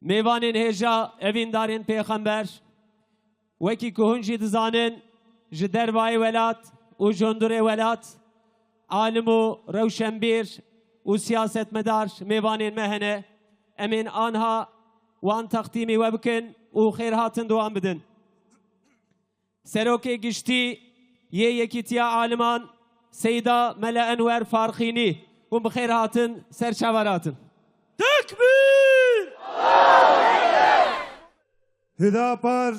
میوانین هجا اوین دارین پیغمبر وکی که هنجی دزانن جدر وای ولات و جندر ولات عالم و روشنبیر و سیاست مدار میوانین مهنه امین آنها وان تختیمی وبکن و خیرهاتن دوام بدن سروک گشتی یکیتیا عالمان سیدا ملا انور فارخینی و بخیرهاتن سرچاوراتن Tekbir! Hüdapar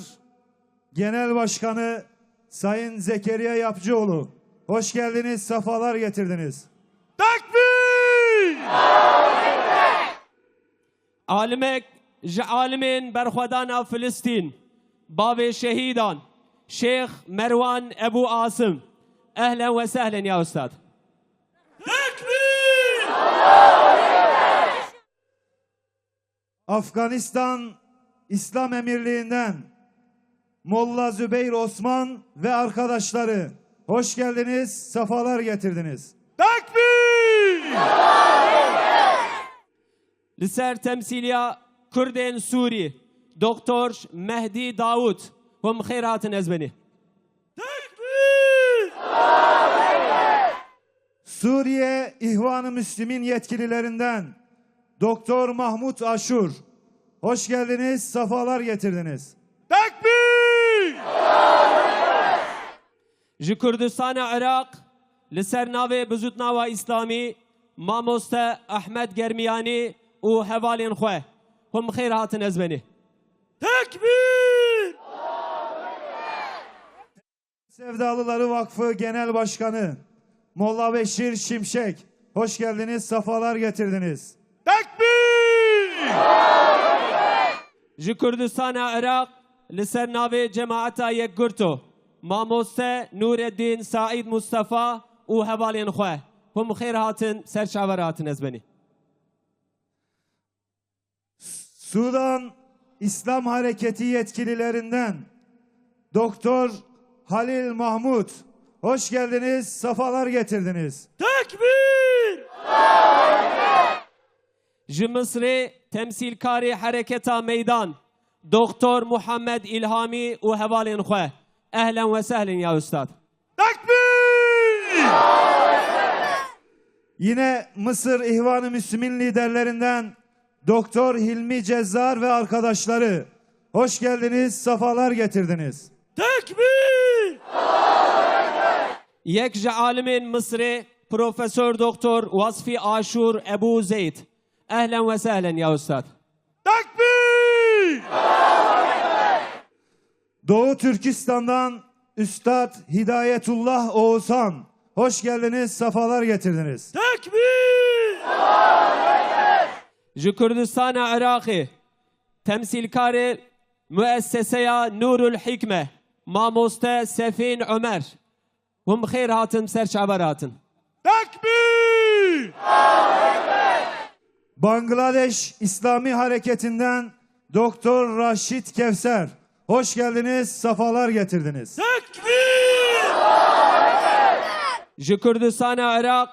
Genel Başkanı Sayın Zekeriya Yapıcıoğlu. Hoş geldiniz, sefalar getirdiniz. Tekbir! عالمك عالمين برخدانا فلسطين باب شهيدان شيخ مروان أبو عاصم أهلا وسهلا يا أستاذ Tekbir! Afganistan İslam Emirliği'nden Molla Zübeyir Osman ve arkadaşları. Hoş geldiniz, sefalar getirdiniz. Tekbir! لسر تمثيليا كردين سوري دكتور مهدي داوود هم خيرات أزبني Tekbir! Suriye İhvan-ı Müslümin yetkililerinden Doktor Mahmut Aşur. Hoş geldiniz, sefalar getirdiniz. Tekbir! جي كردستان عراق لسر ناوي بزوتناوا إسلامي ماموستا أحمد جرمياني و هوالين خواه هم خيرات أزبني Tekbir! Sevdalıları Vakfı Genel Başkanı Molla Beşir Şimşek. Hoş geldiniz, sefalar getirdiniz. Tekbir! جي كردستان عراق لسر ناوي جماعتا يكورتو ماموستا نور الدين سعيد مصطفى و هوالين خواه هم خيرات سرشاورات أزبني Sudan İslam Hareketi yetkililerinden Doktor Halil Mahmut. Hoş geldiniz, sefalar getirdiniz. Tekbir! جي مصري تمثيل كاري حركة ميدان دكتور محمد إلهامي و هوالين خواه أهلا وسهلا يا أستاذ Tekbir! Yine Mısır İhvan-ı Müslümin liderlerinden Doktor Hilmi Cezzar ve arkadaşları. Hoş geldiniz, sefalar getirdiniz. Tekbir! يك جي عالم مصري بروفيسور دكتور وصفي عاشور أبو زيد أهلا وسهلا يا أستاذ Tekbir! Doğu Türkistan'dan Üstad Hidayetullah Oğuzhan. Hoş geldiniz, sefalar getirdiniz. Tekbir! جي كردستان عراقي تمثيل كاري مؤسسة نور الحكمة ماموستا سفين عمر هم خير هاتم سرش عبراتن Tekbir! Bangladeş İslami Hareketi'nden Doktor Raşit Kevser. Hoş geldiniz, sefalar getirdiniz. Tekbir! جي كردستان عراق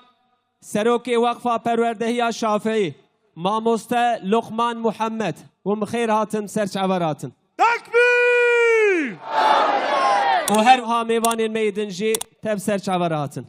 سروكي وقفة پروردهيا شافعي ماموستا لقمان محمد هم خير هاتم سرش عبراتن Tekbir! وهر ها ميوان الميدن جي تب سرش عبراتن